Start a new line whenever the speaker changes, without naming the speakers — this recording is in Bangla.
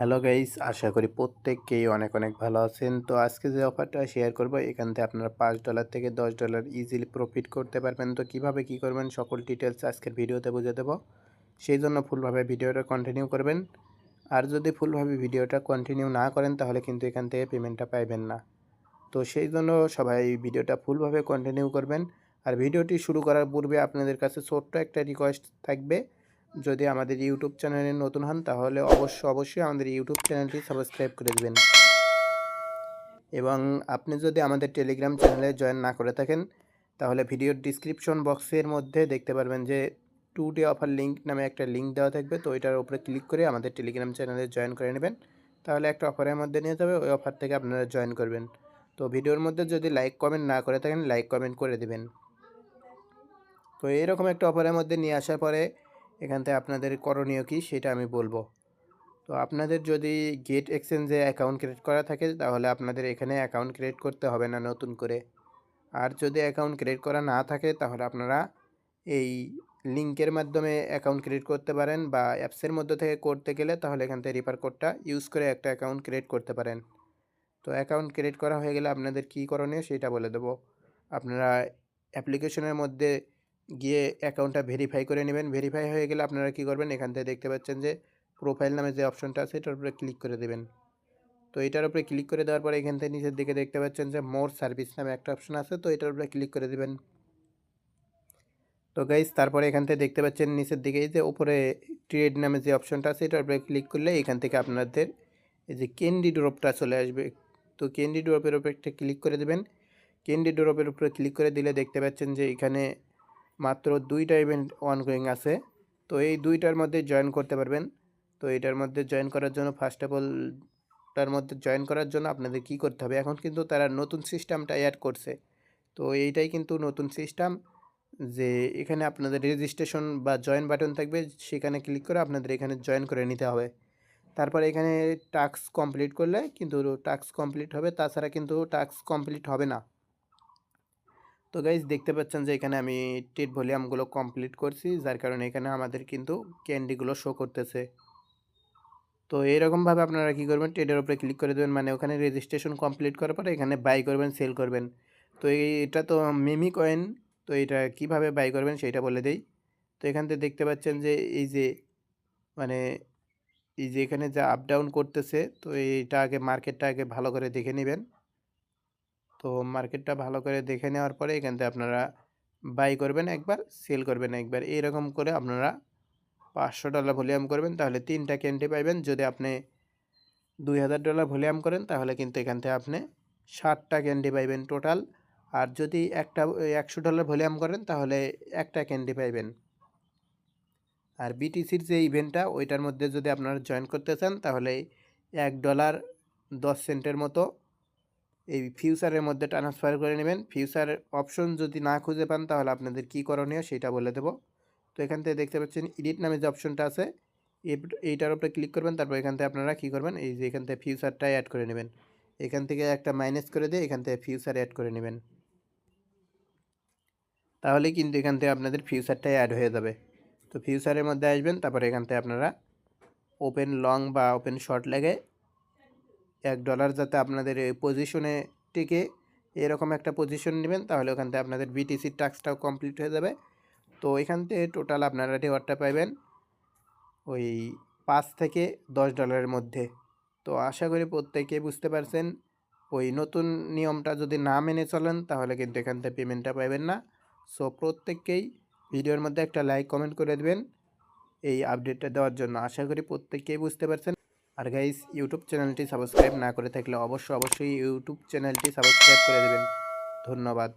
হ্যালো গাইস, আশা করি প্রত্যেককেই অনেক অনেক ভালো আছেন। তো আজকে যে অফারটা শেয়ার করব, এখান থেকে আপনারা $5 থেকে $10 ইজিলি প্রফিট করতে পারবেন। তো কিভাবে কি করবেন সকল ডিটেলস আজকের ভিডিওতে বুঝিয়ে দেবো। সেই জন্য ফুলভাবে ভিডিওটা কন্টিনিউ করবেন। আর যদি ফুলভাবে ভিডিওটা কন্টিনিউ না করেন তাহলে কিন্তু এখান থেকে পেমেন্টটা পাইবেন না। তো সেই জন্য সবাই ভিডিওটা ফুলভাবে কন্টিনিউ করবেন। আর ভিডিওটি শুরু করার পূর্বে আপনাদের কাছে ছোট্ট একটা রিকোয়েস্ট থাকবে, যদি আমাদের ইউটিউব চ্যানেলে নতুন হন তাহলে অবশ্যই আমাদের ইউটিউব চ্যানেলটি সাবস্ক্রাইব করে দেবেন। এবং আপনি যদি আমাদের টেলিগ্রাম চ্যানেলে জয়েন না করে থাকেন তাহলে ভিডিওর ডিসক্রিপশন বক্সের মধ্যে দেখতে পারবেন যে 2 ডে অফার লিঙ্ক নামে একটা লিঙ্ক দেওয়া থাকবে। তো এটার উপরে ক্লিক করে আমাদের টেলিগ্রাম চ্যানেলে জয়েন করে নেবেন। তাহলে একটা অফারের মধ্যে নিয়ে যাবে, ওই অফার থেকে আপনারা জয়েন করবেন। তো ভিডিওর মধ্যে যদি লাইক কমেন্ট না করে থাকেন লাইক কমেন্ট করে দেবেন। তো এরকম একটা অফারের মধ্যে নিয়ে আসার পরে এখান থেকে আপনাদের করণীয় কী সেটা আমি বলবো। তো আপনাদের যদি গেট এক্সচেঞ্জে অ্যাকাউন্ট ক্রিয়েট করা থাকে তাহলে আপনাদের এখানে অ্যাকাউন্ট ক্রিয়েট করতে হবে না নতুন করে। আর যদি অ্যাকাউন্ট ক্রিয়েট করা না থাকে তাহলে আপনারা এই লিঙ্কের মাধ্যমে অ্যাকাউন্ট ক্রিয়েট করতে পারেন, বা অ্যাপসের মধ্যে থেকে করতে গেলে তাহলে এখান থেকে রিফার কোডটা ইউজ করে একটা অ্যাকাউন্ট ক্রিয়েট করতে পারেন। তো অ্যাকাউন্ট ক্রিয়েট করা হয়ে গেলে আপনাদের কী করণীয় সেটা বলে দেবো। আপনারা অ্যাপ্লিকেশনের মধ্যে গিয়ে অ্যাকাউন্টটা ভেরিফাই করে নেবেন। ভেরিফাই হয়ে গেলে আপনারা কী করবেন, এখান থেকে দেখতে পাচ্ছেন যে প্রোফাইল নামে যে অপশনটা আছে এটার উপরে ক্লিক করে দেবেন। তো এটার উপরে ক্লিক করে দেওয়ার পরে এখান থেকে নিচের দিকে দেখতে পাচ্ছেন যে মোর সার্ভিস নামে একটা অপশন আছে, তো এটার উপরে ক্লিক করে দেবেন। তো গাইস তারপরে এখান থেকে দেখতে পাচ্ছেন নিচের দিকে এই যে উপরে ট্রেড নামে যে অপশনটা আছে এটার উপরে ক্লিক করলে এখান থেকে আপনাদের এই যে ক্যান্ডি ড্রপটা চলে আসবে। তো ক্যান্ডি ড্রপের উপরে একটা ক্লিক করে দেবেন। ক্যান্ডি ড্রপের উপরে ক্লিক করে দিলে দেখতে পাচ্ছেন যে এখানে মাত্র 2টা ইভেন্ট অনগোয়িং আছে। তো এই 2টার মধ্যে জয়েন করতে পারবেন। তো এটার মধ্যে জয়েন করার জন্য ফার্স্ট অফ অল মধ্যে জয়েন করার জন্য আপনাদের কি করতে হবে, এখন কিন্তু তারা নতুন সিস্টেমটা অ্যাড করছে। তো এইটাই কিন্তু নতুন সিস্টেম, যে এখানে আপনাদের রেজিস্ট্রেশন বা জয়েন বাটন থাকবে, সেখানে ক্লিক করে আপনাদের এখানে জয়েন করে নিতে হবে। তারপরে এখানে টাস্ক কমপ্লিট করলে কিন্তু টাস্ক কমপ্লিট হবে, তাছাড়া কিন্তু টাস্ক কমপ্লিট হবে না। তো গাইজ দেখতে পাচ্ছেন যে এখানে আমি ট্রেড ভলিউমগুলো কমপ্লিট করছি, যার কারণে এখানে আমাদের কিন্তু ক্যান্ডিগুলো শো করতেছে। তো এরকমভাবে আপনারা কী করবেন, ট্রেডের উপরে ক্লিক করে দেবেন, মানে ওখানে রেজিস্ট্রেশন কমপ্লিট করার পরে এখানে বাই করবেন, সেল করবেন। তো এটা তো মিমি কয়েন, তো এটা কিভাবে বাই করবেন সেটা বলে দেই। তো এখান থেকে দেখতে পাচ্ছেন যে এই যে মানে এই যে এখানে যা আপ ডাউন করতেছে, তো এইটা আগে মার্কেটটা আগে ভালো করে দেখে নেবেন। তো মার্কেটটা ভালো করে দেখে নেওয়ার পরে এখান থেকে আপনারা বাই করবেন একবার, সেল করবেন একবার, এরকম করে আপনারা $500 ভলিউম করবেন, তাহলে 3টা ক্যান্ডি পাইবেন। যদি আপনি $2000 ভলিউম করেন তাহলে কিন্তু এখান থেকে আপনি 60টা ক্যান্ডি পাইবেন টোটাল। আর যদি $100 ভলিউম করেন তাহলে একটা ক্যান্ডি পাইবেন। আর বিটিসির যে ইভেন্টটা ওইটার মধ্যে যদি আপনারা জয়েন করতে চান তাহলে $1.10 মতো এই ফিউচারের মধ্যে ট্রান্সফার করে নেবেন। ফিউচার অপশন যদি না খুঁজে পান তাহলে আপনাদের কী করণীয় সেটা বলে দেবো। তো এখান থেকে দেখতে পাচ্ছেন এডিট নামে যে অপশনটা আছে এইটার উপরে ক্লিক করবেন। তারপর এখান থেকে আপনারা কী করবেন, এই যে এখান থেকে ফিউচারটাই অ্যাড করে নেবেন। এখান থেকে একটা মাইনাস করে দিয়ে এখান থেকে ফিউচার অ্যাড করে নেবেন, তাহলে কিন্তু এখান থেকে আপনাদের ফিউচারটাই অ্যাড হয়ে যাবে। তো ফিউচারের মধ্যে আসবেন, তারপরে এখান থেকে আপনারা ওপেন লং বা ওপেন শর্ট লেগে $1 যাতে আপনাদের এই পজিশনে টিকে এরকম একটা পজিশন নেবেন, তাহলে ওখান থেকে আপনাদের বিটিসির টাস্কটাও কমপ্লিট হয়ে যাবে। তো এখান থেকে টোটাল আপনারা রিওয়ার্ডটা পাইবেন ওই $5 থেকে $10 মধ্যে। তো আশা করি প্রত্যেকেই বুঝতে পারছেন। ওই নতুন নিয়মটা যদি না মেনে চলেন তাহলে কিন্তু এখান থেকে পেমেন্টটা পাইবেন না। সো প্রত্যেককেই ভিডিওর মধ্যে একটা লাইক কমেন্ট করে দেবেন এই আপডেটটা দেওয়ার জন্য। আশা করি প্রত্যেককেই বুঝতে পারছেন। আর গাইস ইউটিউব চ্যানেলটি সাবস্ক্রাইব না করে থাকলে অবশ্যই ইউটিউব চ্যানেলটি সাবস্ক্রাইব করে দেবেন। ধন্যবাদ।